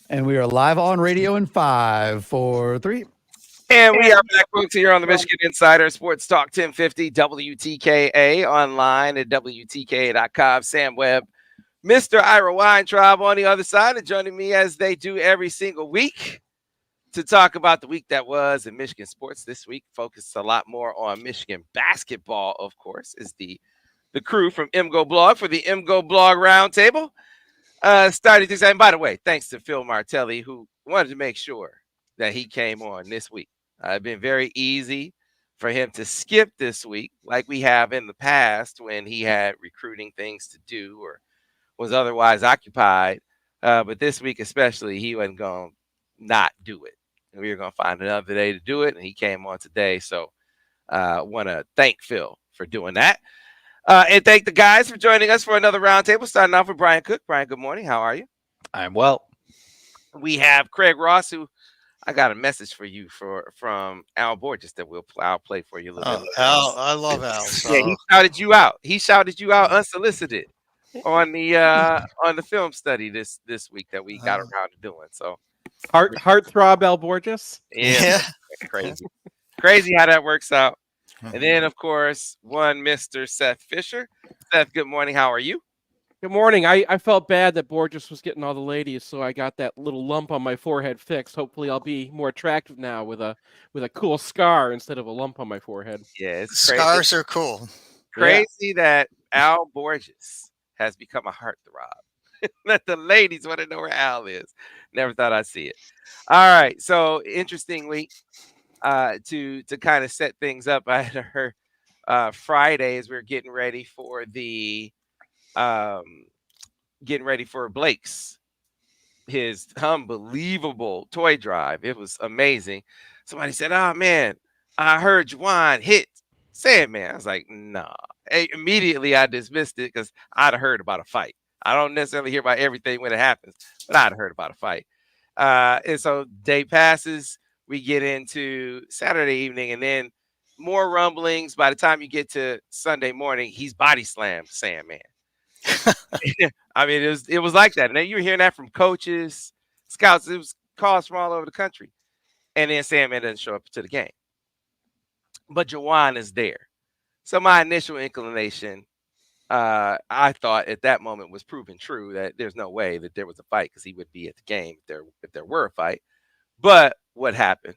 And we are live on radio in 5, 4, 3. And we are back, folks, here on the Michigan Insider Sports Talk 1050 WTKA online at WTKA.com. Sam Webb, Mr. Ira Weintraub on the other side, and joining me as they do every single week to talk about the week that was in Michigan sports. This week focused a lot more on Michigan basketball, of course, is the crew from MGoBlog for the MGoBlog Roundtable. Starting things, and by the way, thanks to Phil Martelli, who wanted to make sure that he came on this week. It's been very easy for him to skip this week, like we have in the past when he had recruiting things to do or was otherwise occupied. But this week, especially, he wasn't going to not do it. And we were going to find another day to do it, and he came on today. So I want to thank Phil for doing that. And thank the guys for joining us for another roundtable. Starting off with Brian Cook. Brian, good morning. How are you? I'm well. We have Craig Ross, who I got a message for you from Al Borges that I'll play for you a little bit. Al, I love Al. So. Yeah, he shouted you out. He shouted you out unsolicited on the film study this week that we got around to doing. So heartthrob Al Borges. Yeah. Crazy how that works out. And then, of course, one Mr. Seth Fisher. Seth, good morning. How are you? Good morning. I felt bad that Borges was getting all the ladies, so I got that little lump on my forehead fixed. Hopefully, I'll be more attractive now with a cool scar instead of a lump on my forehead. Yeah, it's scars are cool. Crazy that Al Borges has become a heartthrob. That the ladies want to know where Al is. Never thought I'd see it. All right. So, interestingly, to kind of set things up, I had heard Friday as we we're getting ready for Blake's his unbelievable toy drive. It was amazing. Somebody said, "Oh man, I heard Juwan hit Sandman." I was like, "Nah." Immediately I dismissed it because I'd heard about a fight. I don't necessarily hear about everything when it happens, but I'd heard about a fight. And so day passes. We get into Saturday evening, and then more rumblings. By the time you get to Sunday morning, he's body slammed Sandman. I mean, it was like that. And then you were hearing that from coaches, scouts. It was calls from all over the country. And then Sandman doesn't show up to the game. But Juwan is there. So my initial inclination, I thought at that moment was proven true that there's no way that there was a fight because he would be at the game if there were a fight. But what happened?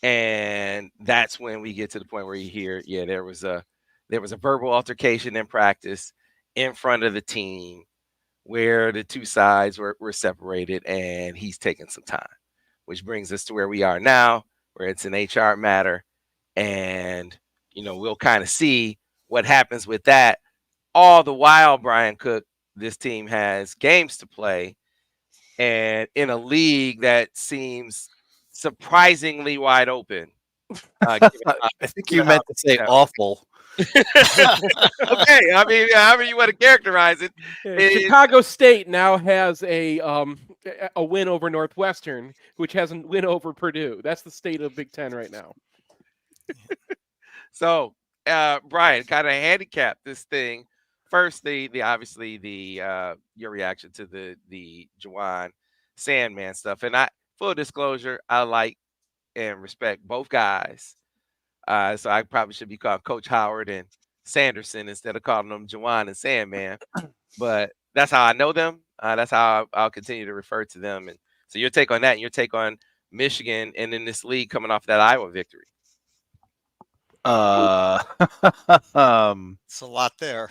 And that's when we get to the point where you hear, yeah, there was a verbal altercation in practice in front of the team where the two sides were separated, and he's taking some time, which brings us to where we are now, where it's an HR matter. And, we'll kind of see what happens with that. All the while, Brian Cook, this team has games to play, and in a league that seems surprisingly wide open. I think you meant to say awful. Okay, I mean, however you want to characterize it. Chicago State now has a win over Northwestern, which has a win over Purdue. That's the state of Big Ten right now. So, Brian, kind of handicap this thing. First, obviously your reaction to the Juwan Sandman stuff, and full disclosure, I like and respect both guys. So I probably should be called Coach Howard and Sanderson instead of calling them Juwan and Sandman. But that's how I know them. That's how I'll continue to refer to them. And so your take on that, and your take on Michigan and in this league coming off that Iowa victory. It's a lot there.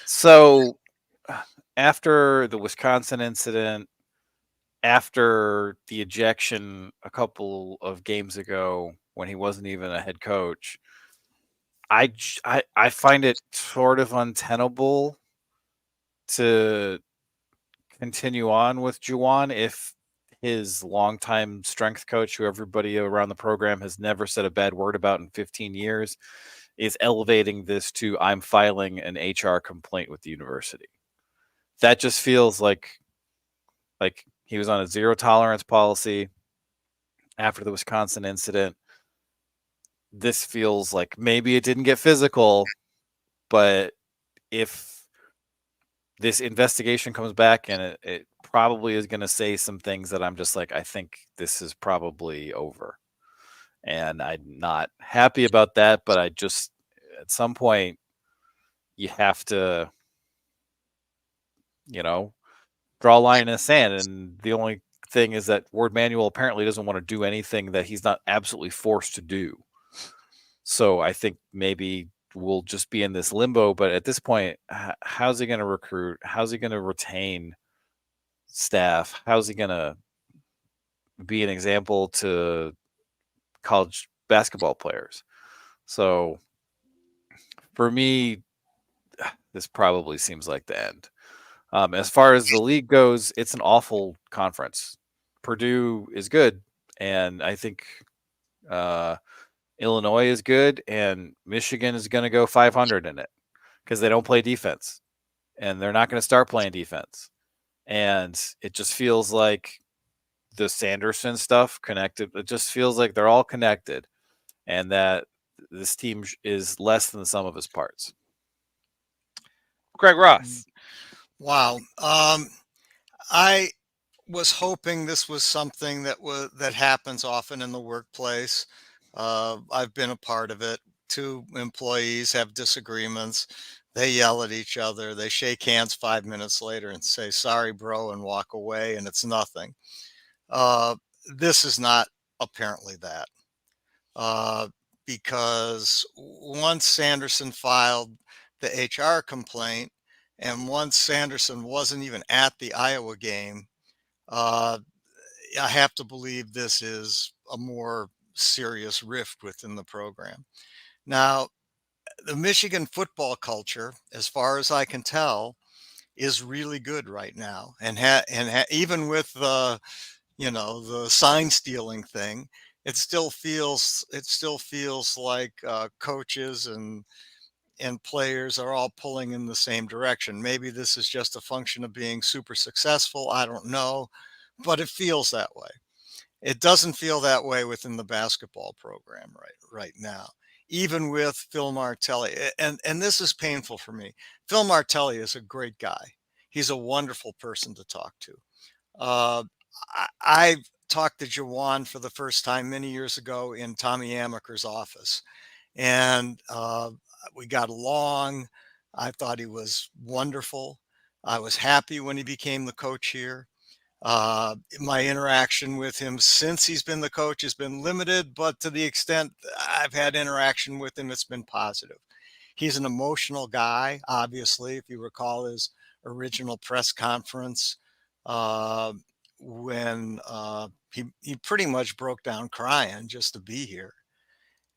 So after the Wisconsin incident, after the ejection a couple of games ago when he wasn't even a head coach, I find it sort of untenable to continue on with Juwan if his longtime strength coach, who everybody around the program has never said a bad word about in 15 years, is elevating this to I'm filing an HR complaint with the university. That just feels like he was on a zero tolerance policy after the Wisconsin incident. This feels like maybe it didn't get physical, but if this investigation comes back, and it probably is going to say some things that I'm just like, I think this is probably over. And I'm not happy about that, but I just, at some point, you have to, draw a line in the sand. And the only thing is that Ward Manuel apparently doesn't want to do anything that he's not absolutely forced to do. So I think maybe we'll just be in this limbo. But at this point, how's he going to recruit? How's he going to retain staff? How's he going to be an example to college basketball players? So for me, this probably seems like the end. As far as the league goes, it's an awful conference. Purdue is good, and I think Illinois is good, and Michigan is going to go 500 in it because they don't play defense, and they're not going to start playing defense. And it just feels like the Sanderson stuff connected. It just feels like they're all connected, and that this team is less than the sum of its parts. Craig Ross. Wow. I was hoping this was something that happens often in the workplace. I've been a part of it. Two employees have disagreements. They yell at each other. They shake hands 5 minutes later and say, "Sorry, bro," and walk away, and it's nothing. This is not apparently that. Because once Sanderson filed the HR complaint, and once Sanderson wasn't even at the Iowa game, I have to believe this is a more serious rift within the program. Now, the Michigan football culture, as far as I can tell, is really good right now, and even with the sign stealing thing, it still feels like coaches and players are all pulling in the same direction. Maybe this is just a function of being super successful. I don't know, but it feels that way. It doesn't feel that way within the basketball program right now, even with Phil Martelli. And this is painful for me. Phil Martelli is a great guy. He's a wonderful person to talk to. I talked to Jawan for the first time many years ago in Tommy Amaker's office, and we got along. I thought he was wonderful. I was happy when he became the coach here. My interaction with him since he's been the coach has been limited, but to the extent I've had interaction with him, it's been positive. He's an emotional guy, obviously. If you recall his original press conference, when he pretty much broke down crying just to be here.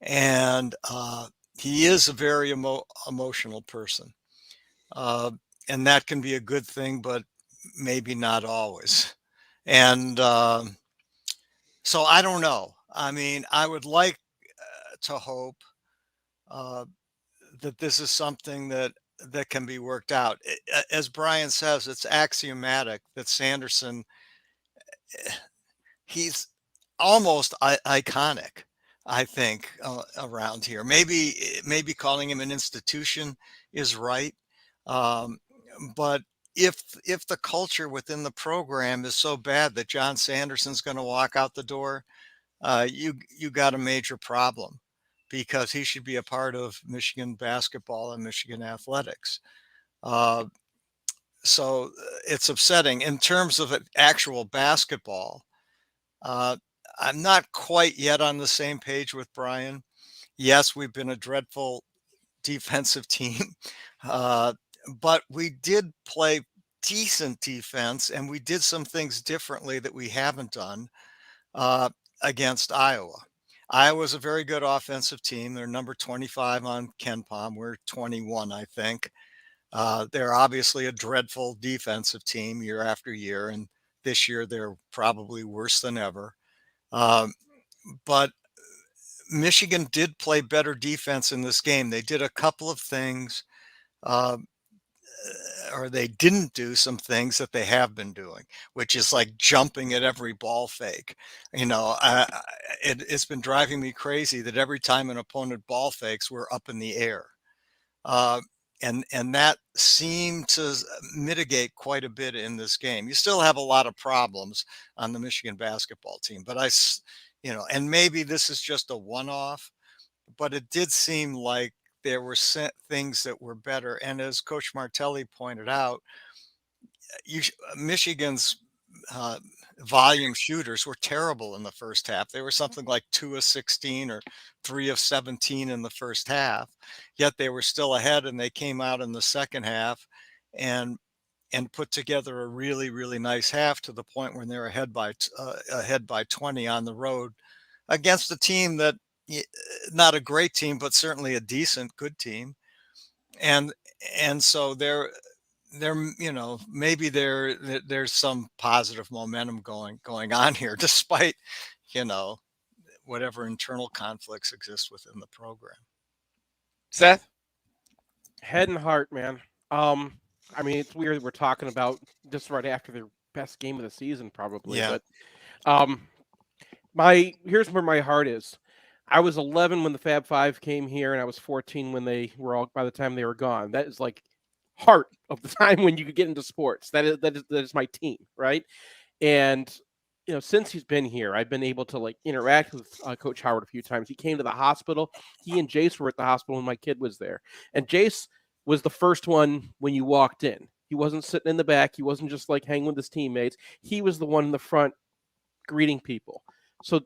And he is a very emotional person. And that can be a good thing, but maybe not always. And so I don't know. I mean, I would like to hope that this is something that can be worked out. As Brian says, it's axiomatic that Sanderson, he's almost iconic, I think, around here. Maybe calling him an institution is right, but if the culture within the program is so bad that John Sanderson's going to walk out the door, you got a major problem, because he should be a part of Michigan basketball and Michigan athletics. So it's upsetting in terms of actual basketball. I'm not quite yet on the same page with Brian. Yes, we've been a dreadful defensive team, but we did play decent defense, and we did some things differently that we haven't done against Iowa. Iowa's a very good offensive team. They're number 25 on KenPom. We're 21, I think. They're obviously a dreadful defensive team year after year, and this year they're probably worse than ever. But Michigan did play better defense in this game. They did a couple of things, or they didn't do some things that they have been doing, which is like jumping at every ball fake. It's been driving me crazy that every time an opponent ball fakes, we're up in the air. and that seemed to mitigate quite a bit in this game. You still have a lot of problems on the Michigan basketball team, but and maybe this is just a one-off, but it did seem like there were things that were better. And as Coach Martelli pointed out, Michigan's volume shooters were terrible in the first half. They were something like 2 of 16 or 3 of 17 in the first half, yet they were still ahead, and they came out in the second half and put together a really, really nice half, to the point when they're ahead by 20 on the road against a team that, not a great team, but certainly a decent, good team. And so maybe there's some positive momentum going on here, despite whatever internal conflicts exist within the program. Seth? Head and heart, man. I mean, it's weird that we're talking about this right after their best game of the season, probably. Yeah. But here's where my heart is. I was 11 when the Fab Five came here, and I was 14 when they were all. By the time they were gone, that is like heart of the time when you could get into sports. That is my team, right? And since he's been here, I've been able to like interact with Coach Howard a few times. He came to the hospital. He and Jace were at the hospital when my kid was there, and Jace was the first one when you walked in. He wasn't sitting in the back. He wasn't just like hanging with his teammates. He was the one in the front greeting people. So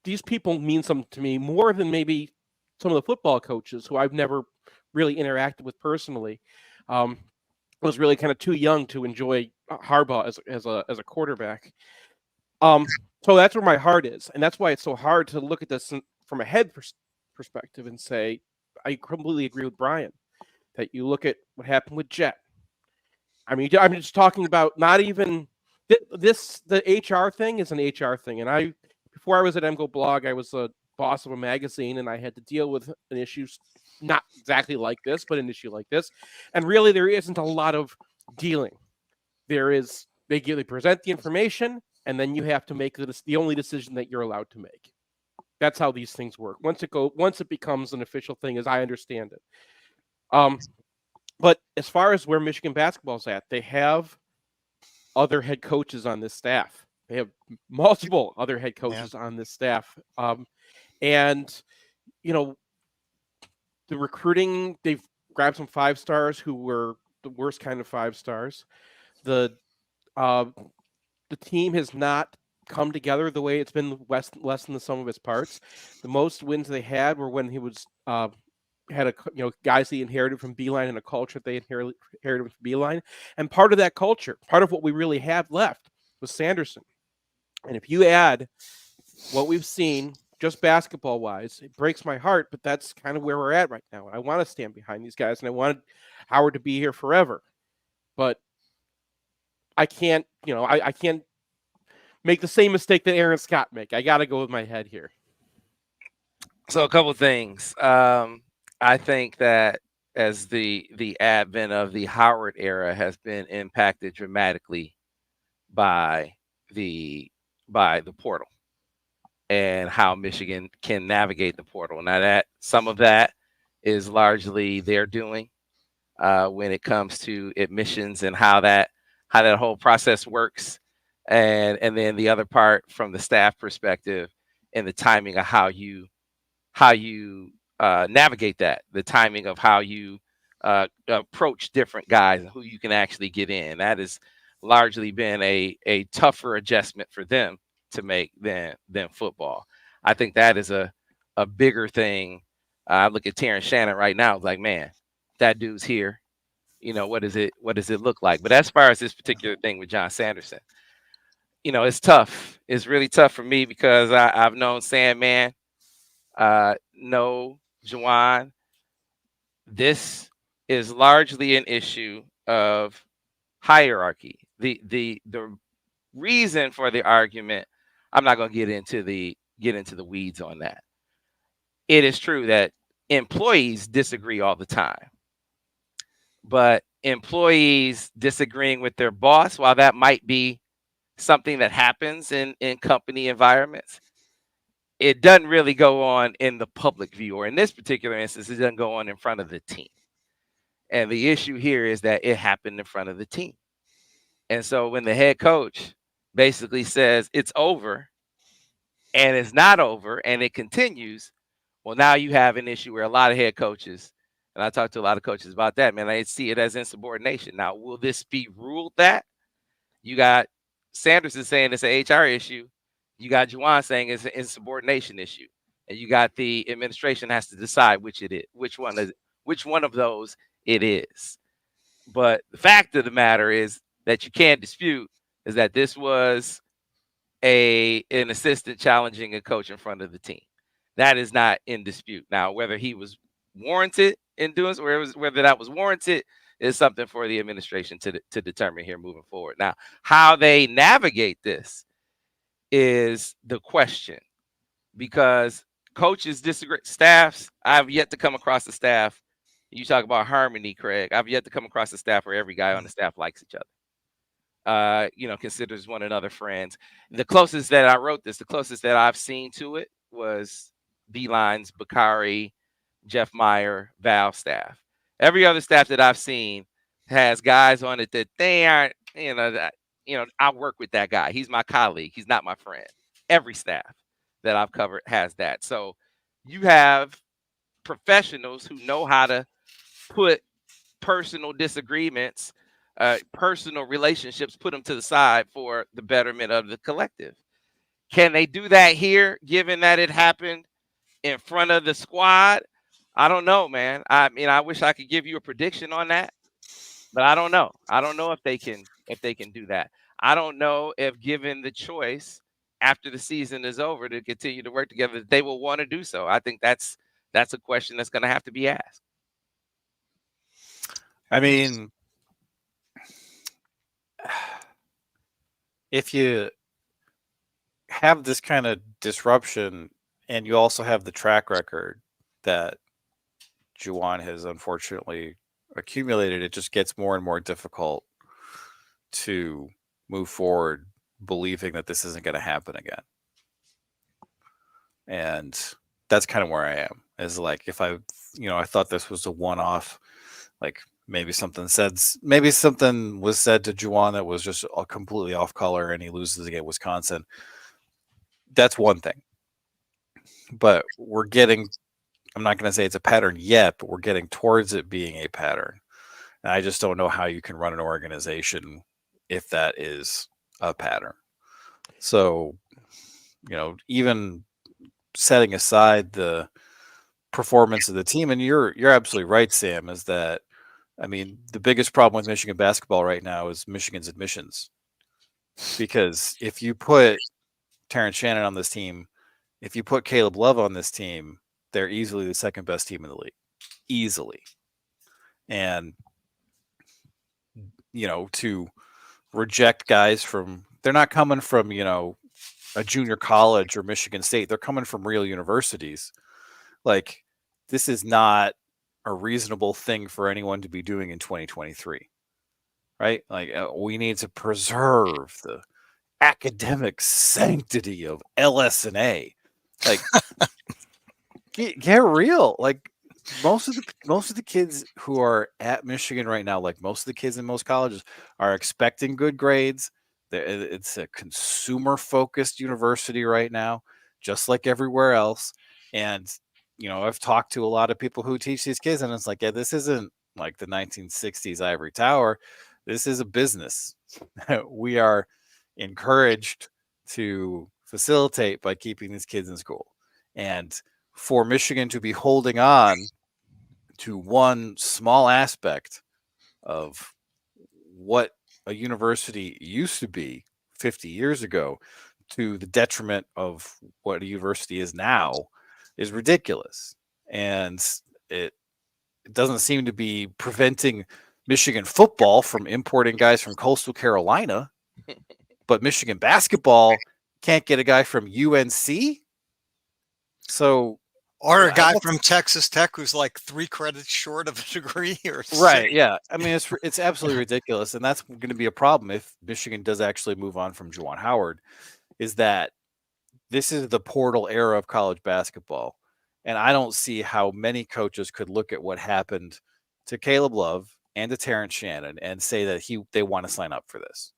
these people mean something to me more than maybe some of the football coaches who I've never really interacted with personally. I was really kind of too young to enjoy Harbaugh as a quarterback. So that's where my heart is, and that's why it's so hard to look at this from a head perspective and say I completely agree with Brian that you look at what happened with Jet. I mean, I'm just talking about not even the HR thing is an HR thing, and before I was at MGoBlog, I was a boss of a magazine, and I had to deal with an issue not exactly like this, but an issue like this. And really, there isn't a lot of dealing. There is they present the information, and then you have to make the only decision that you're allowed to make. That's how these things work. Once it becomes an official thing, as I understand it. But as far as where Michigan basketball's at, they have other head coaches on this staff. They have multiple other head coaches on this staff. And, the recruiting, they've grabbed some 5-stars who were the worst kind of 5-stars. The team has not come together the way it's been less than the sum of its parts. The most wins they had were when he was had guys he inherited from Beeline and a culture they inherited from Beeline. And part of that culture, part of what we really have left was Sanderson. And if you add what we've seen, just basketball-wise, it breaks my heart, but that's kind of where we're at right now. And I want to stand behind these guys, and I wanted Howard to be here forever. But I can't, I can't make the same mistake that Aaron Scott make. I got to go with my head here. So a couple things. I think that as the advent of the Howard era has been impacted dramatically by the portal and how Michigan can navigate the portal. Now that some of that is largely their doing when it comes to admissions and how that whole process works. And then the other part from the staff perspective and the timing of how you navigate that, the timing of how you approach different guys and who you can actually get in. That has largely been a tougher adjustment for them to make than football. I think that is a bigger thing. I look at Terrence Shannon right now, it's like, man, that dude's here. What does it look like? But as far as this particular thing with John Sanderson, it's tough. It's really tough for me because I've known Sandman, know Juwan. This is largely an issue of hierarchy. The reason for the argument, I'm not going to get into the weeds on that. It is true that employees disagree all the time, but employees disagreeing with their boss, while that might be something that happens in company environments, it doesn't really go on in the public view, or in this particular instance, it doesn't go on in front of the team. And the issue here is that it happened in front of the team. And so when the head coach basically says it's over and it's not over and it continues, well, now you have an issue where a lot of head coaches, and I talked to a lot of coaches about that, man, they see it as insubordination. Now, will this be ruled that? You got Sanderson saying it's an HR issue. You got Juwan saying it's an insubordination issue. And you got the administration has to decide which it is, which one of those it is. But the fact of the matter is that you can't dispute is that this was an assistant challenging a coach in front of the team. That is not in dispute. Now, whether he was warranted in doing so, whether that was warranted is something for the administration to determine here moving forward. Now, how they navigate this is the question, because coaches disagree. Staffs, I've yet to come across a staff. You talk about harmony, Craig. I've yet to come across a staff where every guy on the staff likes each other. Considers one another friends. The closest that I wrote this, the closest that I've seen to it was Beeline's Bakari, Jeff Meyer, Val staff. Every other staff that I've seen has guys on it that they aren't, I work with that guy. He's my colleague. He's not my friend. Every staff that I've covered has that. So you have professionals who know how to put personal disagreements, personal relationships, put them to the side for the betterment of the collective. Can they do that here, given that it happened in front of the squad? I don't know, man. I mean, I wish I could give you a prediction on that, but I don't know. I don't know if they can do that. I don't know if, given the choice after the season is over to continue to work together, they will want to do so. I think that's a question that's going to have to be asked. I mean, if you have this kind of disruption and you also have the track record that Juwan has unfortunately accumulated, it just gets more and more difficult to move forward believing that this isn't going to happen again. And that's kind of where I am, is like, if I thought this was a one-off, like maybe something was said to Juwan that was just completely off color and he loses against Wisconsin. That's one thing. But I'm not going to say it's a pattern yet, but we're getting towards it being a pattern. And I just don't know how you can run an organization if that is a pattern. So, even setting aside the performance of the team, and you're absolutely right, Sam, is that, I mean, the biggest problem with Michigan basketball right now is Michigan's admissions. Because if you put Terrence Shannon on this team, if you put Caleb Love on this team, they're easily the second best team in the league. Easily. And, to reject guys they're not coming from, a junior college or Michigan State. They're coming from real universities. Like, this is not a reasonable thing for anyone to be doing in 2023, right? Like, we need to preserve the academic sanctity of LS&A. Like, get real. Like, most of the kids who are at Michigan right now, like most of the kids in most colleges, are expecting good grades. It's a consumer-focused university right now, just like everywhere else. And, I've talked to a lot of people who teach these kids, and it's like, yeah, this isn't like the 1960s ivory tower. This is a business. We are encouraged to facilitate by keeping these kids in school. And for Michigan to be holding on to one small aspect of what a university used to be 50 years ago to the detriment of what a university is now is ridiculous. And it doesn't seem to be preventing Michigan football from importing guys from Coastal Carolina, but Michigan basketball can't get a guy from UNC. So, or a guy from Texas Tech who's like 3 credits short of a degree or right. 6. Yeah. I mean, it's absolutely ridiculous. And that's going to be a problem if Michigan does actually move on from Juwan Howard, is that this is the portal era of college basketball. And I don't see how many coaches could look at what happened to Caleb Love and to Terrence Shannon and say that they want to sign up for this.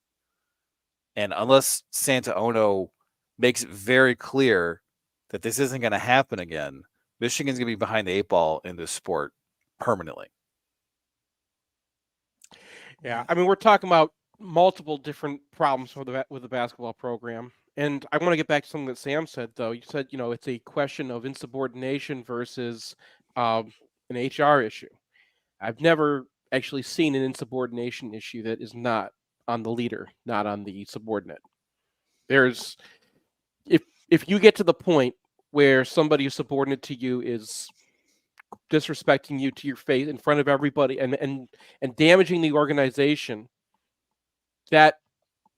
And unless Santa Ono makes it very clear that this isn't going to happen again, Michigan's going to be behind the 8 ball in this sport permanently. Yeah, I mean, we're talking about multiple different problems with the basketball program. And I want to get back to something that Sam said, though. You said, it's a question of insubordination versus an HR issue. I've never actually seen an insubordination issue that is not on the leader, not on the subordinate. There's, if you get to the point where somebody who's subordinate to you is disrespecting you to your face in front of everybody and damaging the organization, that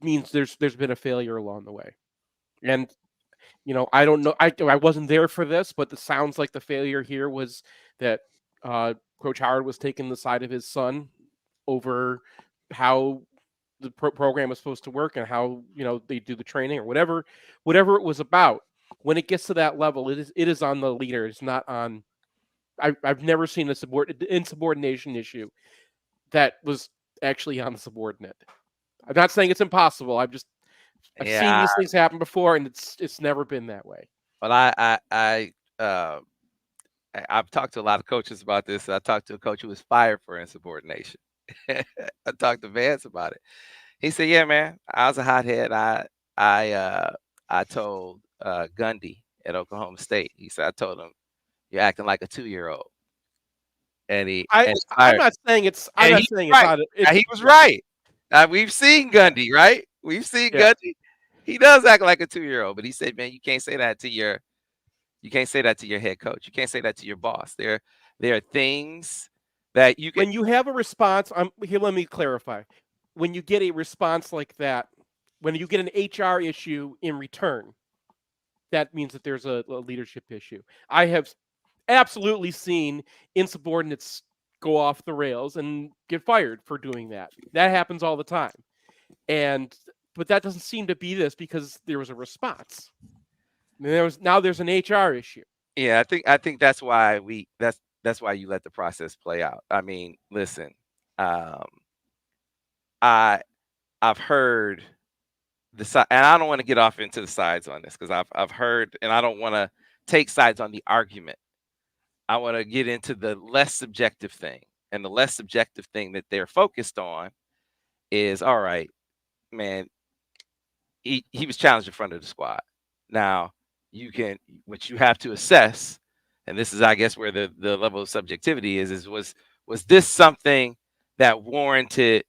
means there's been a failure along the way. And I don't know, I wasn't there for this, but it sounds like the failure here was that Coach Howard was taking the side of his son over how the program is supposed to work and how they do the training or whatever it was about. When it gets to that level, it is on the leader. It's not on. I've never seen a insubordination issue that was actually on the subordinate. I'm not saying it's impossible. I've seen these things happen before, and it's never been that way. Well, I've talked to a lot of coaches about this. I talked to a coach who was fired for insubordination. I talked to Vance about it. He said, "Yeah, man, I was a hothead. I told Gundy at Oklahoma State. He said I told him you're acting like a 2-year-old." And I'm not saying it's. I'm not saying right. He was right. We've seen Gundy, right? We've seen Gundy. He does act like a 2-year-old, but he said, "Man, you can't say that to your head coach. You can't say that to your boss. There are things that you can." When you have a response, here. Let me clarify. When you get a response like that, when you get an HR issue in return, that means that there's a leadership issue. I have absolutely seen insubordinates go off the rails and get fired for doing that. That happens all the time. But that doesn't seem to be this because there was a response. Now there's an HR issue. Yeah, I think that's why that's why you let the process play out. I mean, listen, I've heard the side, and I don't want to get off into the sides on this because I've heard, and I don't want to take sides on the argument. I want to get into the less subjective thing, and the less subjective thing that they're focused on is, all right, man, he was challenged in front of the squad. Now what you have to assess, and this is, I guess, where the level of subjectivity is was this something that warranted,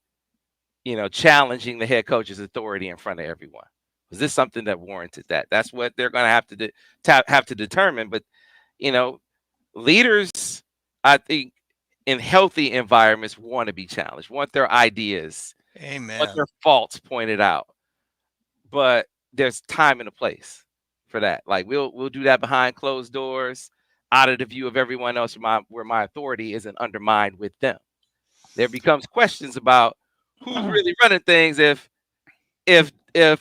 challenging the head coach's authority in front of everyone? Was this something that warranted that? That's what they're going to have to determine. But, leaders, I think, in healthy environments want to be challenged, want their ideas, want their faults pointed out. But there's time and a place for that. Like we'll do that behind closed doors, out of the view of everyone else, where my authority isn't undermined with them. There becomes questions about who's really running things if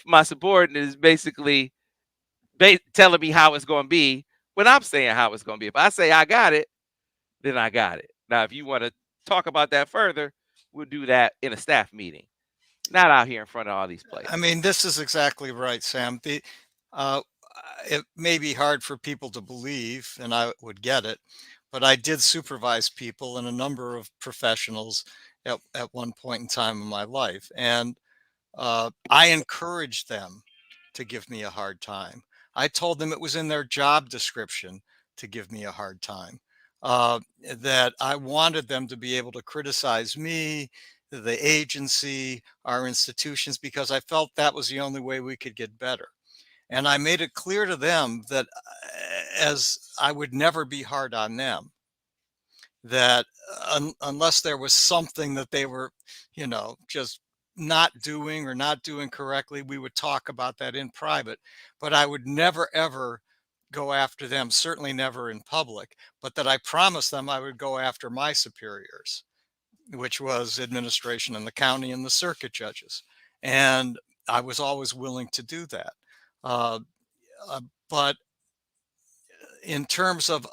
my subordinate is basically telling me how it's going to be when I'm saying how it's going to be. If I say I got it, then I got it. Now, if you want to talk about that further, we'll do that in a staff meeting, not out here in front of all these players. I mean, this is exactly right, Sam. It may be hard for people to believe, and I would get it, but I did supervise people and a number of professionals at one point in time in my life. And I encouraged them to give me a hard time. I told them it was in their job description to give me a hard time, that I wanted them to be able to criticize me, the agency, our institutions, because I felt that was the only way we could get better. And I made it clear to them that as I would never be hard on them, that unless there was something that they were, just not doing or not doing correctly, we would talk about that in private. But I would never, ever go after them, certainly never in public, but that I promised them I would go after my superiors, which was administration in the county and the circuit judges. And I was always willing to do that. But in terms of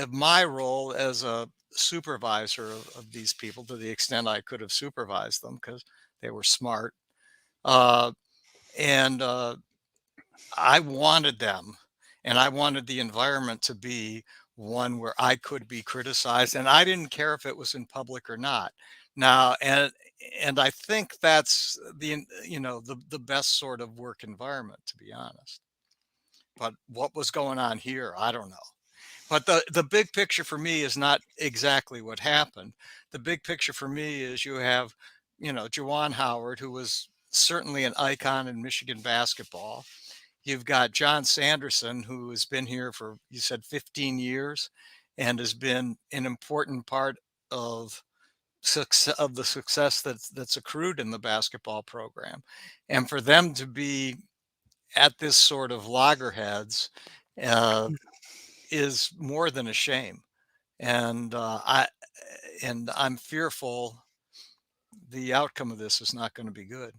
my role as a supervisor of these people to the extent I could have supervised them because they were smart. And I wanted them, and I wanted the environment to be one where I could be criticized, and I didn't care if it was in public or not. Now, and I think that's the best sort of work environment, to be honest. But what was going on here, I don't know. But the big picture for me is not exactly what happened. The big picture for me is you have, Juwan Howard, who was certainly an icon in Michigan basketball. You've got John Sanderson, who has been here for, you said, 15 years and has been an important part of the success that's accrued in the basketball program. And for them to be at this sort of loggerheads is more than a shame. And I'm fearful the outcome of this is not going to be good.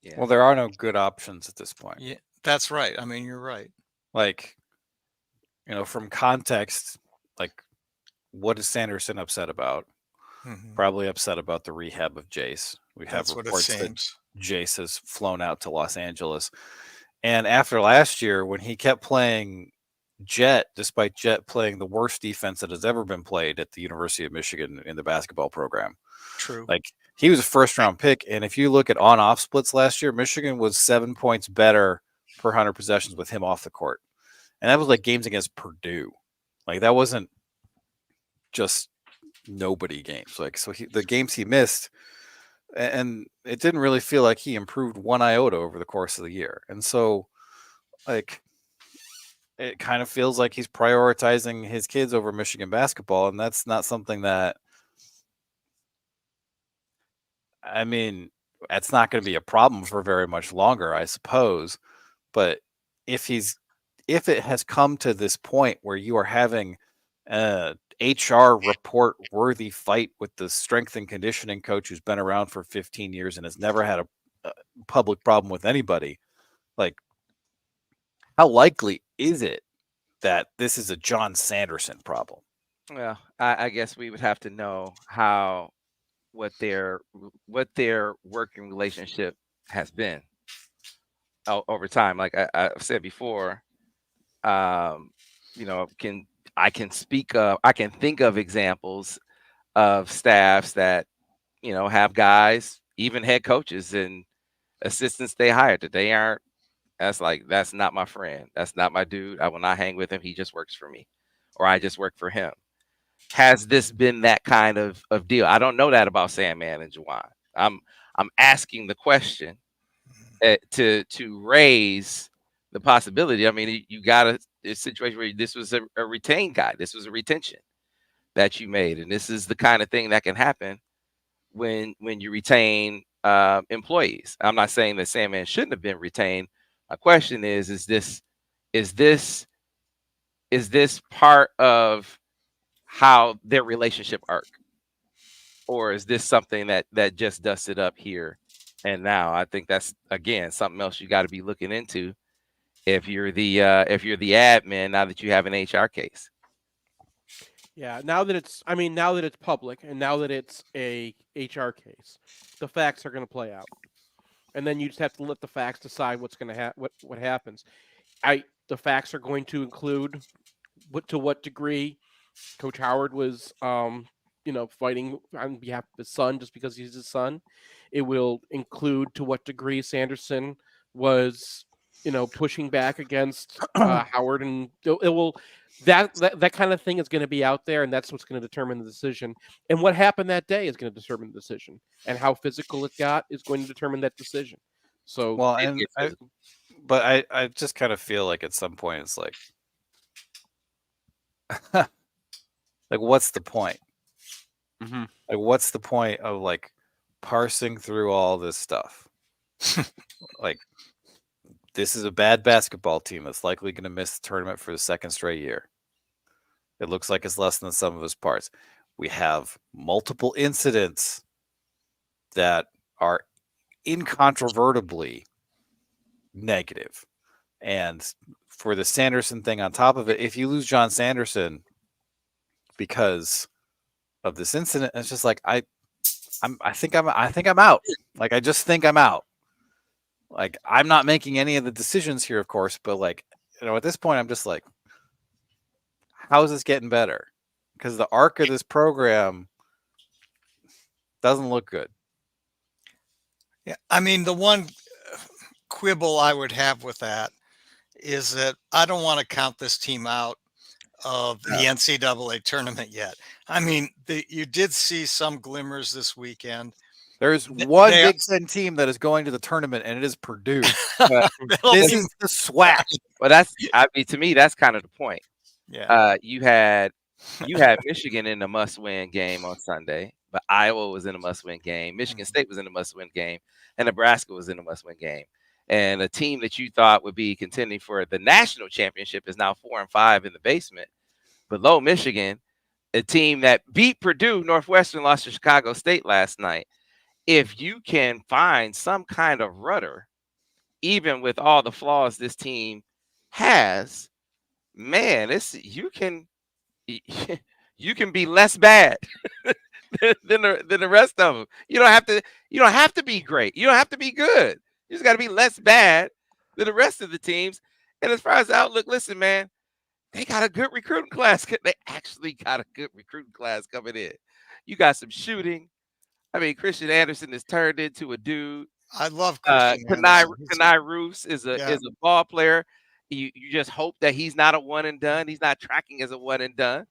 Yeah. Well, there are no good options at this point. Yeah, that's right. I mean, you're right. Like, from context, like, what is Sanderson upset about? Mhm. Probably upset about the rehab of Jace. We have That's what it reports that seems. Jace has flown out to Los Angeles. And after last year, when he kept playing Jet, despite Jet playing the worst defense that has ever been played at the University of Michigan in the basketball program, True. like, he was a first-round pick. And if you look at on-off splits last year, Michigan was 7 points better per 100 possessions with him off the court. And that was like games against Purdue. Like, that wasn't just nobody games. Like, so the games he missed, and it didn't really feel like he improved one iota over the course of the year. And so, like, it kind of feels like he's prioritizing his kids over Michigan basketball, and that's not something that, I mean, that's not going to be a problem for very much longer, I suppose. But if it has come to this point where you are having HR report worthy fight with the strength and conditioning coach who's been around for 15 years and has never had a public problem with anybody, like, how likely is it that this is a John Sanderson problem? Well, I guess we would have to know what their working relationship has been over time. Like I've said before, I can think of examples of staffs that have guys, even head coaches and assistants they hired that they aren't. That's not my friend. That's not my dude. I will not hang with him. He just works for me, or I just work for him. Has this been that kind of deal? I don't know that about Sandman and Juwan. I'm asking the question to raise the possibility. I mean, you got a situation where this was a retained guy. This was a retention that you made, and this is the kind of thing that can happen when you retain employees. I'm not saying that Sandman shouldn't have been retained. My question is this part of how their relationship arc, or is this something that just dusted up here and now? I think that's, again, something else you got to be looking into if you're the admin, now that you have an HR case. Yeah, now that it's public and now that it's a HR case, the facts are going to play out, and then you just have to let the facts decide what's going to what happens. The facts are going to include to what degree Coach Howard was, fighting on behalf of his son just because he's his son. It will include to what degree Sanderson was, pushing back against Howard, and it will. That kind of thing is going to be out there, and that's what's going to determine the decision. And what happened that day is going to determine the decision, and how physical it got is going to determine that decision. So, Well, I just kind of feel like at some point it's like, like, what's the point? Mhm. Like, what's the point of like parsing through all this stuff? Like, this is a bad basketball team that's likely going to miss the tournament for the second straight year. It looks like it's less than the sum of its parts. We have multiple incidents that are incontrovertibly negative. And for the Sanderson thing on top of it, if you lose John Sanderson, because of this incident. And it's just like I think I'm out. Like I just think I'm out. Like I'm not making any of the decisions here, of course, but like at this point, I'm just like, how is this getting better? Because the arc of this program doesn't look good. Yeah, I mean, the one quibble I would have with that is that I don't want to count this team out of the NCAA tournament yet. I mean, you did see some glimmers this weekend. There's one Big Ten team that is going to the tournament, and it is Purdue. This is the SWAC. Well, to me, that's kind of the point. Yeah. You had Michigan in the must-win game on Sunday, but Iowa was in a must-win game. Michigan State was in a must-win game, and Nebraska was in a must-win game. And a team that you thought would be contending for the national championship is now 4-5 in the basement. Below Michigan, a team that beat Purdue, Northwestern lost to Chicago State last night. If you can find some kind of rudder, even with all the flaws this team has, man, you can be less bad than the rest of them. You don't have to be great. You don't have to be good. You just got to be less bad than the rest of the teams. And as far as the outlook, listen, man, they got a good recruiting class. They actually got a good recruiting class coming in. You got some shooting. I mean, Christian Anderson has turned into a dude. I love Christian Anderson. Kanai Roos is a ball player. You just hope that he's not a one and done. He's not tracking as a one and done.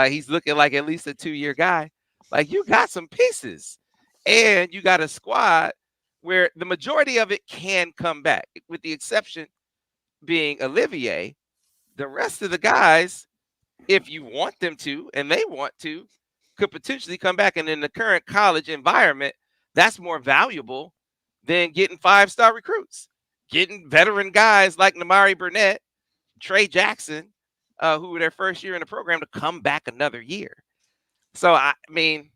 He's looking like at least a 2-year guy. Like, you got some pieces, and you got a squad where the majority of it can come back, with the exception being Olivier. The rest of the guys, if you want them to, and they want to, could potentially come back. And in the current college environment, that's more valuable than getting 5-star recruits, getting veteran guys like Namari Burnett, Trey Jackson, who were their first year in the program, to come back another year. So, I mean,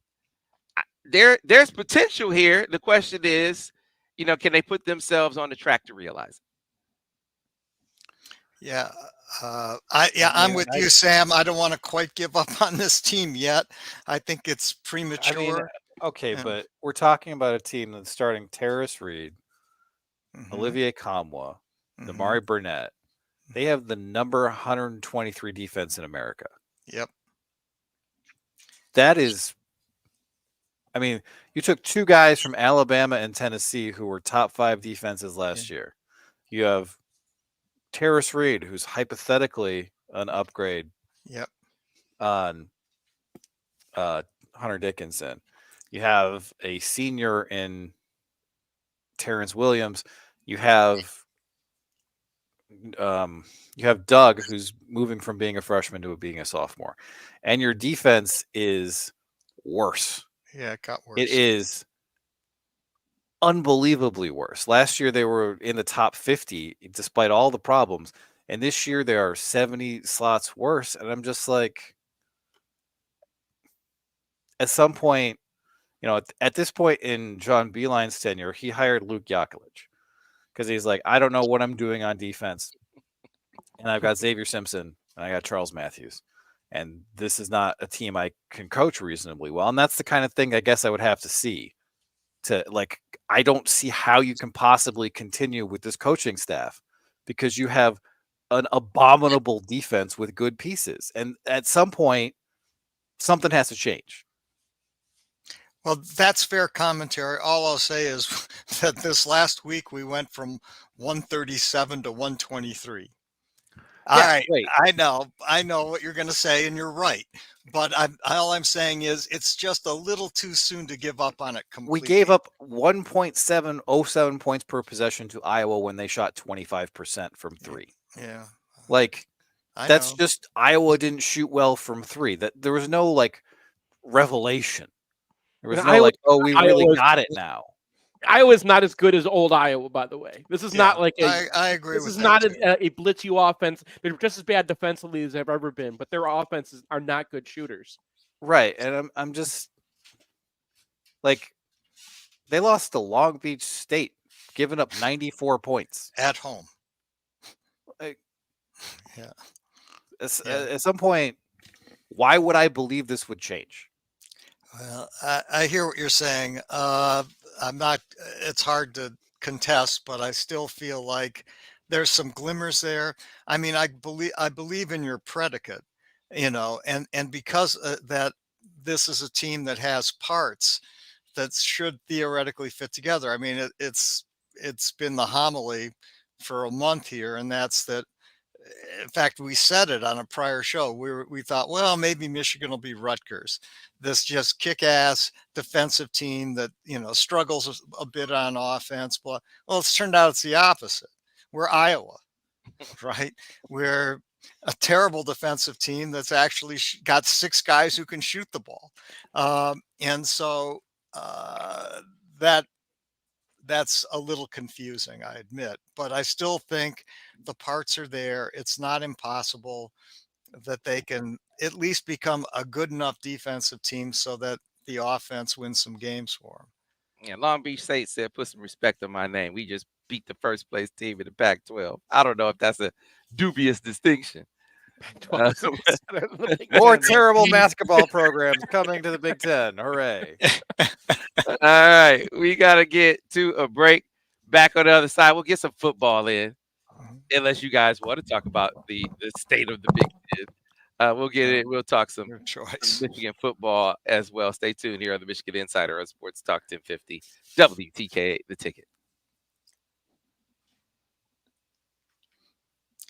there's potential here. The question is, can they put themselves on the track to realize it? Yeah. I'm with you, Sam. I don't want to quite give up on this team yet. I think it's premature. But we're talking about a team that's starting Terrace Reed, Olivier Kamwa, Namari Burnett. They have the number 123 defense in America. Yep. That is, I mean, you took 2 guys from Alabama and Tennessee who were top 5 defenses last year. You have Terrace Reed, who's hypothetically an upgrade on Hunter Dickinson. You have a senior in Terrence Williams. You have Doug, who's moving from being a freshman to being a sophomore. And your defense is worse. Yeah, it got worse. It is unbelievably worse. Last year, they were in the top 50 despite all the problems. And this year, they are 70 slots worse. And I'm just like, at some point, at this point in John Beilein's tenure, he hired Luke Yakovich because he's like, I don't know what I'm doing on defense. And I've got Xavier Simpson and I got Charles Matthews. And this is not a team I can coach reasonably well. And that's the kind of thing I guess I would have to see. I don't see how you can possibly continue with this coaching staff because you have an abominable defense with good pieces. And at some point, something has to change. Well, that's fair commentary. All I'll say is that this last week we went from 137 to 123. All right. I know what you're going to say, and you're right. But all I'm saying is it's just a little too soon to give up on it completely. We gave up 1.707 points per possession to Iowa when they shot 25% from 3. Yeah. That's just Iowa didn't shoot well from 3. That there was no revelation. There was no we really got it now. Iowa's not as good as old Iowa, by the way. This is not like I agree with that. This is not a blitz you offense. They're just as bad defensively as they've ever been, but their offenses are not good shooters. Right, and I'm just they lost to Long Beach State, giving up 94 points at home. At some point, Why would I believe this would change? Well, I hear what you're saying. I'm not. It's hard to contest, but I still feel like there's some glimmers there. I mean, I believe in your predicate, and because that this is a team that has parts that should theoretically fit together. I mean, it's been the homily for a month here, and that's that. In fact, we said it on a prior show. We thought, well, maybe Michigan will be Rutgers, this just kick-ass defensive team that struggles a bit on offense. But well, it's turned out it's the opposite. We're Iowa, right? We're a terrible defensive team that's actually got 6 guys who can shoot the ball, and so that that's a little confusing, I admit, but I still think the parts are there. It's not impossible that they can at least become a good enough defensive team so that the offense wins some games for them. Yeah, Long Beach State said, "Put some respect on my name. We just beat the first place team in the Pac-12." I don't know if that's a dubious distinction. Uh, More terrible basketball programs coming to the Big Ten. Hooray. All right, we got to get to a break. Back on the other side, we'll get some football in, unless you guys want to talk about the state of the Big Ten. We'll get it. We'll talk some Your choice. Michigan football as well. Stay tuned here on the Michigan Insider on Sports Talk 1050 WTK, the ticket.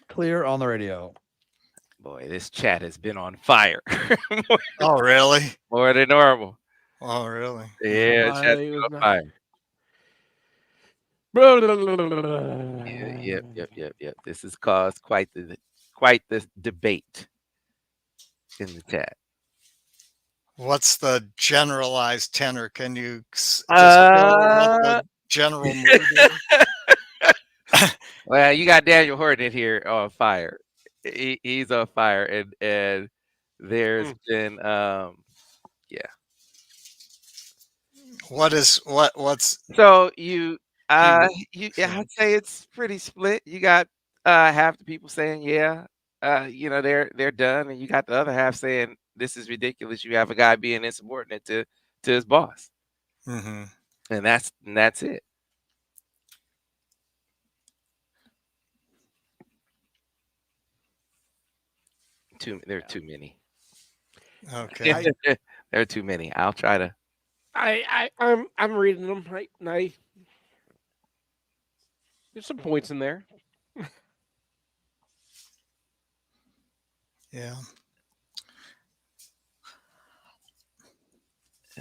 Clear on the radio. Boy, this chat has been on fire. Oh, really? More than normal. Oh, really? Yeah, Why chat's it been was on not- fire. Yeah, Yep. This has caused quite the debate in the chat. What's the generalized tenor? Can you distill what the general mood is? Well, you got Daniel Horton in here on fire. He's on fire, and there's been What's so I'd think? say it's pretty split. You got half the people saying they're done, and you got the other half saying this is ridiculous. You have a guy being insubordinate to his boss, Mm-hmm. and that's it. There are too many. Okay. There are too many. I'll try to. I'm reading them. There's some points in there. Yeah.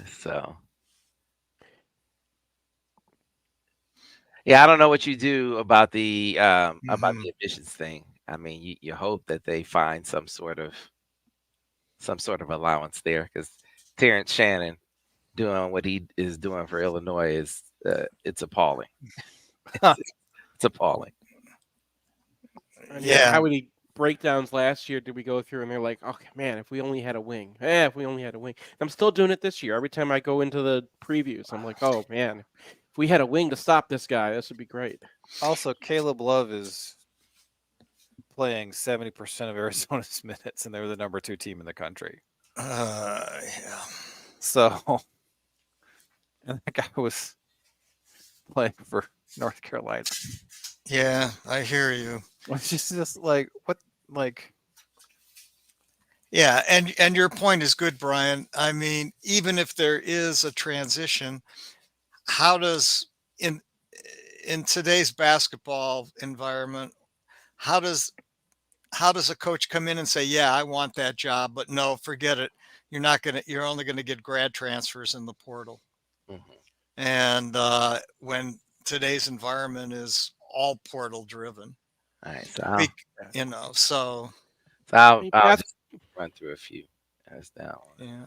So, yeah, I don't know what you do about the admissions thing. I mean, you hope that they find some sort of allowance there, because Terrence Shannon doing what he is doing for Illinois is it's appalling. It's appalling. Yeah. How many breakdowns last year did we go through? And they're like, "Okay, man, if we only had a wing. If we only had a wing." I'm still doing it this year. Every time I go into the previews, I'm like, "Oh man, if we had a wing to stop this guy, this would be great." Also, Caleb Love is playing 70% of Arizona's minutes, and they're the number 2 team in the country. Yeah. So, and that guy was playing for North Carolina. Yeah, I hear you. It's just like, what, like. Yeah, and your point is good, Brian. I mean, even if there is a transition, how does in today's basketball environment, how does a coach come in and say, "Yeah, I want that job," but no, forget it. You're only gonna get grad transfers in the portal. Mhm. And when today's environment is all portal driven, All right, so so I'll That's- just run through a few. That's that one, yeah.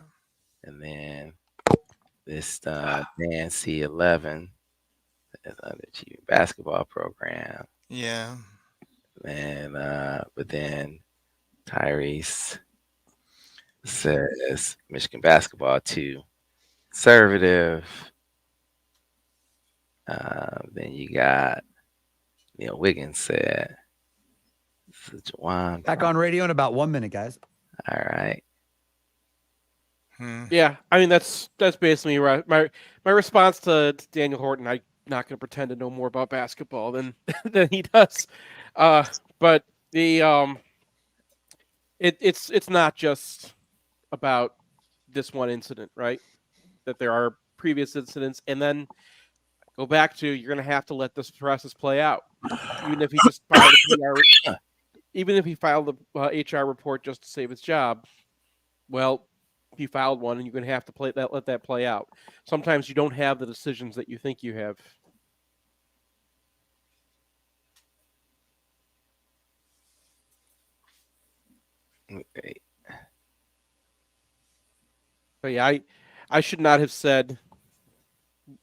and then this Nancy 11, that's underachieving basketball program. Yeah. And but then Tyrese says Michigan basketball too conservative. Then you got Neil Wiggins said, Back on radio in about 1 minute, guys. all right. Yeah, I mean that's basically my response to Daniel Horton. I'm not going to pretend to know more about basketball than than he does, but the it's not just about this one incident, right? That there are previous incidents, and then go back to you're going to have to let this process play out, even if he just filed a PR, even if he filed the HR report just to save his job. Well, he filed one, and you're going to have to let that play out. Sometimes you don't have the decisions that you think you have. Okay. But yeah, I should not have said.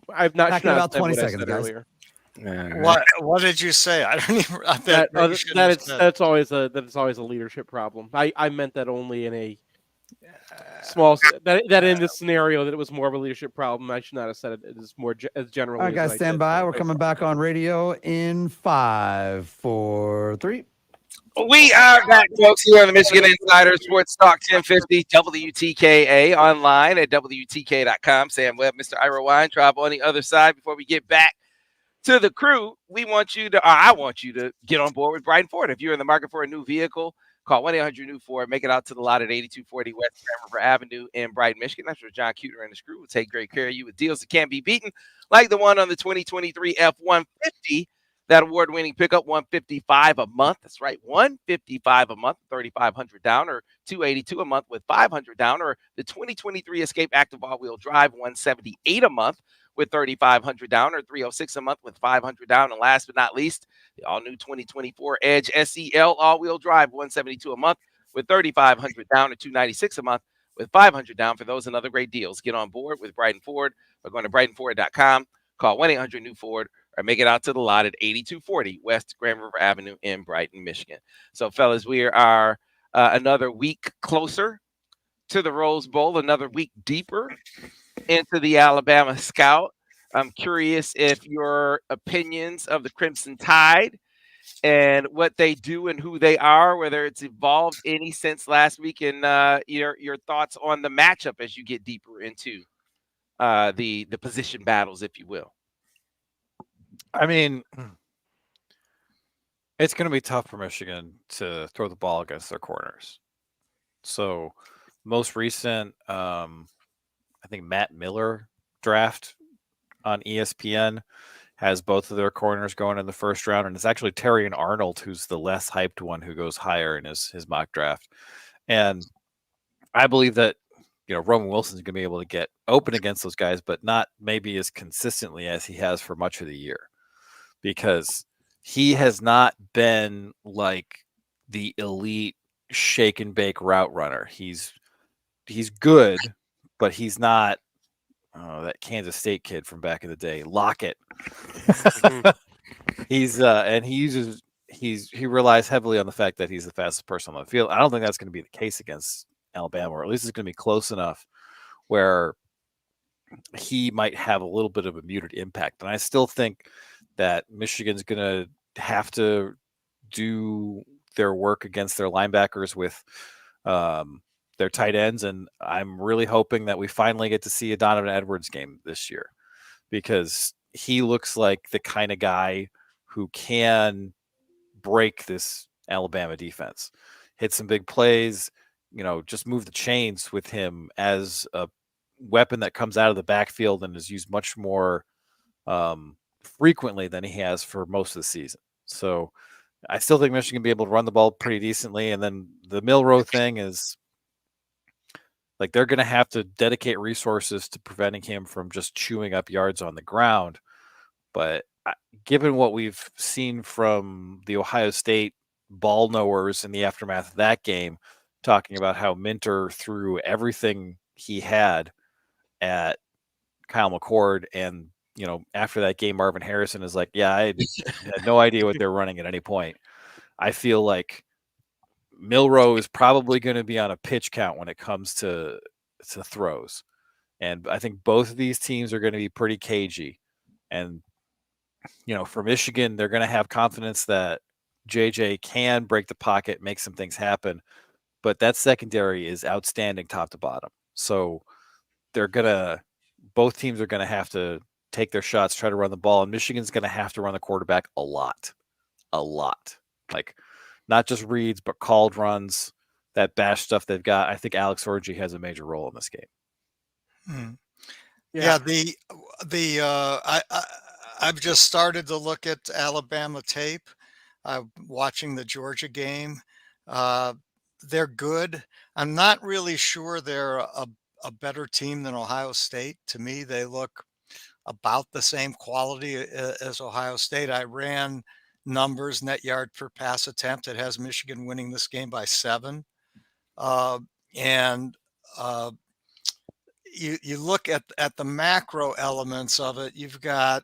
I've not. Back should in not about have said 20 what I seconds, said guys. earlier. What did you say? I don't even. I bet That, you shouldn't have said. that's always a leadership problem. I meant that only in a small that in this scenario that it was more of a leadership problem. I should not have said it as more as generally. All right, guys, as I stand did. by. We're coming back on radio in 5, 4, 3. We are back, folks, here on the Michigan Insider Sports Talk 1050 WTKA online at WTK.com. Sam Webb, Mr. Ira Weintraub on the other side. Before we get back to the crew, I want you to get on board with Brighton Ford. If you're in the market for a new vehicle, call 1-800-NEW-FORD. Make it out to the lot at 8240 West Grand River Avenue in Brighton, Michigan. That's where John Cuter and his crew will take great care of you with deals that can't be beaten, like the one on the 2023 F-150. That award-winning pickup, $155 a month. That's right, $155 a month, $3,500 down, or $282 a month with $500 down, or the 2023 Escape Active all-wheel drive, $178 a month with $3,500 down, or $306 a month with $500 down. And last but not least, the all-new 2024 Edge SEL all-wheel drive, $172 a month with $3,500 down, or $296 a month with $500 down. For those and other great deals, get on board with Brighton Ford by going to BrightonFord.com. Call 1-800-NEW-FORD or make it out to the lot at 8240 West Grand River Avenue in Brighton, Michigan. So, fellas, we are another week closer to the Rose Bowl, another week deeper into the Alabama Scout. I'm curious if your opinions of the Crimson Tide and what they do and who they are, whether it's evolved any since last week, and your thoughts on the matchup as you get deeper into the position battles, if you will. I mean, it's going to be tough for Michigan to throw the ball against their corners. So, most recent, I think Matt Miller draft on ESPN has both of their corners going in the first round, and it's actually Terry and Arnold who's the less hyped one who goes higher in his mock draft. And I believe that Roman Wilson's going to be able to get open against those guys, but not maybe as consistently as he has for much of the year, because he has not been like the elite shake and bake route runner. He's good, but he's not that Kansas State kid from back in the day, Lockett. He relies heavily on the fact that he's the fastest person on the field. I don't think that's going to be the case against Alabama, or at least it's going to be close enough where he might have a little bit of a muted impact. And I still think that Michigan's going to have to do their work against their linebackers with their tight ends. And I'm really hoping that we finally get to see a Donovan Edwards game this year, because he looks like the kind of guy who can break this Alabama defense, hit some big plays, just move the chains with him as a weapon that comes out of the backfield and is used much more frequently than he has for most of the season. So I still think Michigan will be able to run the ball pretty decently. And then the Milroe thing is like they're going to have to dedicate resources to preventing him from just chewing up yards on the ground. But given what we've seen from the Ohio State ball knowers in the aftermath of that game, talking about how Minter threw everything he had at Kyle McCord, and after that game, Marvin Harrison is like, yeah, I had no idea what they're running at any point. I feel like Milroe is probably going to be on a pitch count when it comes to throws. And I think both of these teams are going to be pretty cagey. And, for Michigan, they're going to have confidence that JJ can break the pocket, make some things happen. But that secondary is outstanding top to bottom. So both teams are gonna have to take their shots, try to run the ball, and Michigan's gonna have to run the quarterback a lot. Like not just reads, but called runs, that bash stuff they've got. I think Alex Orji has a major role in this game. Yeah, I've just started to look at Alabama tape. I'm watching the Georgia game. They're good. I'm not really sure they're a better team than Ohio State. To me, they look about the same quality as Ohio State. I ran numbers, net yard per pass attempt. It has Michigan winning this game by 7. And you look at the macro elements of it. You've got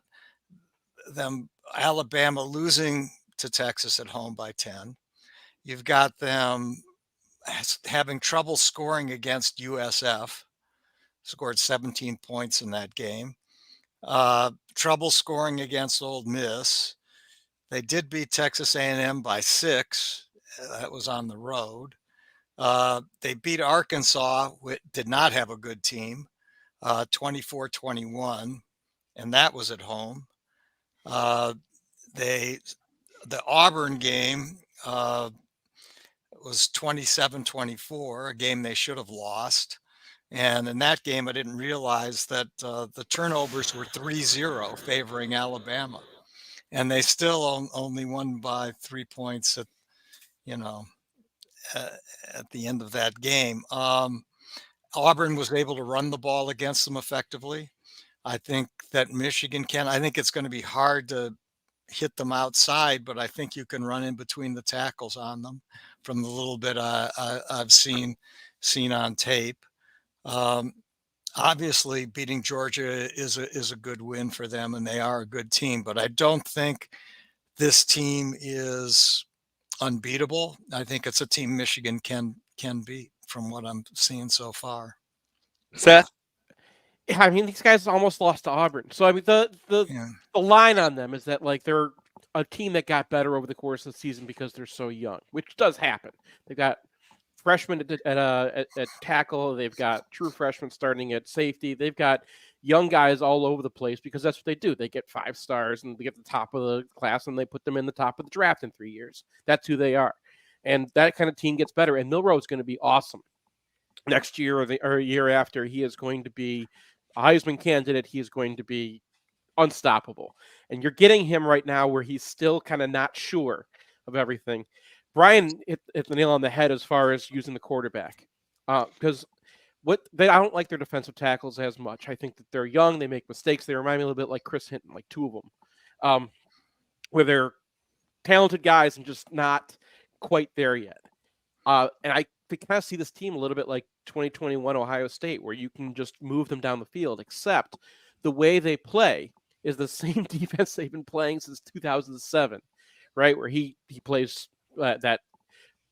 them Alabama losing to Texas at home by 10. You've got them having trouble scoring against USF. Scored 17 points in that game. Trouble scoring against Ole Miss. They did beat Texas A&M by 6. That was on the road. They beat Arkansas, which did not have a good team, 24-21, and that was at home. The Auburn game was 27-24, a game they should have lost. And in that game, I didn't realize that the turnovers were 3-0 favoring Alabama. And they still only won by 3 points at the end of that game. Auburn was able to run the ball against them effectively. I think that Michigan can. I think it's going to be hard to hit them outside, but I think you can run in between the tackles on them from the little bit I've seen on tape. Obviously, beating Georgia is a good win for them, and they are a good team. But I don't think this team is unbeatable. I think it's a team Michigan can beat from what I'm seeing so far. Seth? I mean, these guys almost lost to Auburn. So I mean, the line on them is that like they're a team that got better over the course of the season because they're so young, which does happen. They've got freshmen at tackle. They've got true freshmen starting at safety. They've got young guys all over the place because that's what they do. They get 5 stars and they get the top of the class and they put them in the top of the draft in 3 years. That's who they are. And that kind of team gets better. And Milroe is going to be awesome next year or a year after. He is going to be a Heisman candidate. He is going to be unstoppable. And you're getting him right now where he's still kind of not sure of everything. Brian hit the nail on the head as far as using the quarterback. Because I don't like their defensive tackles as much. I think that they're young. They make mistakes. They remind me a little bit like Chris Hinton, like 2 of them, where they're talented guys and just not quite there yet. And I kind of see this team a little bit like 2021 Ohio State, where you can just move them down the field, except the way they play is the same defense they've been playing since 2007, right? Where he plays that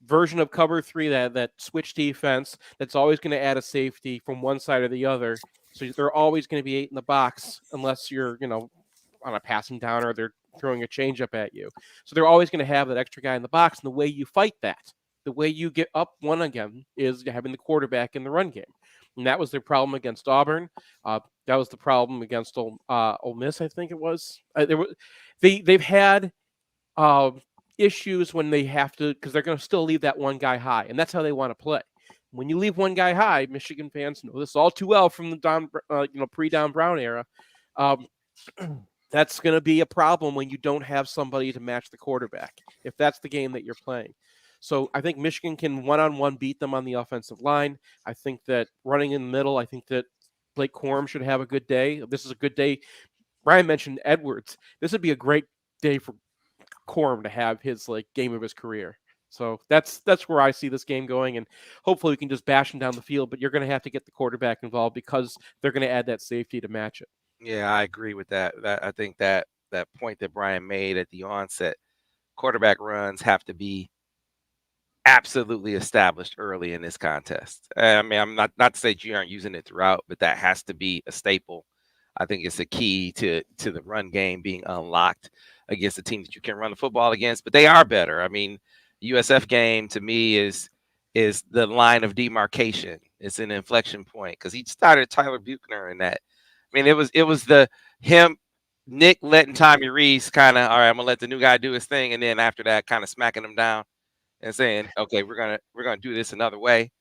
version of cover 3, that switch defense that's always going to add a safety from one side or the other. So they're always going to be 8 in the box unless you're, on a passing down or they're throwing a changeup at you. So they're always going to have that extra guy in the box. And the way you fight that, the way you get up one again, is having the quarterback in the run game. And that was their problem against Auburn. That was the problem against Ole Miss, I think it was. They've had issues when they have to, because they're going to still leave that one guy high, and that's how they want to play. When you leave one guy high, Michigan fans know this all too well from the pre-Don Brown era. That's going to be a problem when you don't have somebody to match the quarterback, if that's the game that you're playing. So I think Michigan can one-on-one beat them on the offensive line. I think that running in the middle, I think that Blake Corum should have a good day. This is a good day. Brian mentioned Edwards. This would be a great day for Corum to have his game of his career. So that's where I see this game going, and hopefully we can just bash him down the field, but you're going to have to get the quarterback involved because they're going to add that safety to match it. Yeah, I agree with that. I think that point that Brian made at the onset, quarterback runs have to be absolutely established early in this contest. I mean, I'm not to say you aren't using it throughout, but that has to be a staple. I think it's a key to the run game being unlocked against the teams that you can run the football against, but they are better. I mean, the USF game to me is the line of demarcation It's an inflection point because he started Tyler Buchner in that. I mean, it was the him, Nick letting Tommy Reese kind of, all right, I'm gonna let the new guy do his thing, and then after that, kind of smacking him down and saying, okay, we're gonna do this another way,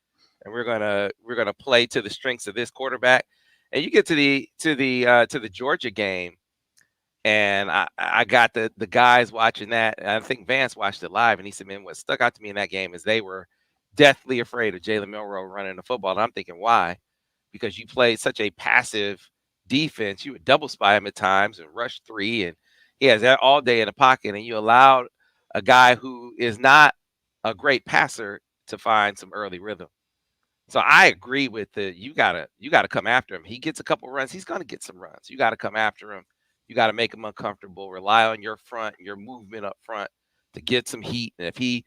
and we're gonna play to the strengths of this quarterback. And you get to the Georgia game, and I got the guys watching that. And I think Vance watched it live, and he said, man, what stuck out to me in that game is they were deathly afraid of Jalen Milroe running the football. And I'm thinking, why? Because you played such a passive defense. You would double spy him at times and rush 3, and he has that all day in the pocket, and you allowed a guy who is not a great passer to find some early rhythm. So I agree with you gotta come after him. He gets a couple runs, he's gonna get some runs. You gotta come after him. You gotta make him uncomfortable. Rely on your front, your movement up front to get some heat. And if he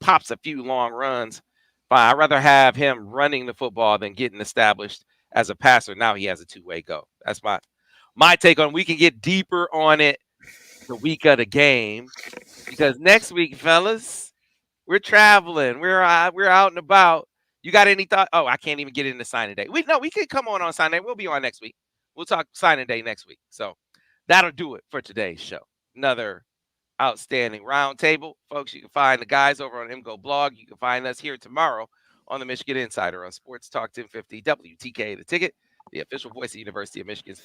pops a few long runs, fine. I'd rather have him running the football than getting established as a passer. Now he has a two-way go. That's my take on it. We can get deeper on it the week of the game, because next week, fellas, we're traveling. We're out and about. You got any thought? Oh, I can't even get into signing day. We can come on signing day. We'll be on next week. We'll talk signing day next week. So that'll do it for today's show. Another outstanding roundtable, folks. You can find the guys over on MGoBlog. You can find us here tomorrow on the Michigan Insider on Sports Talk 1050 WTK The Ticket, the official voice of the University of Michigan.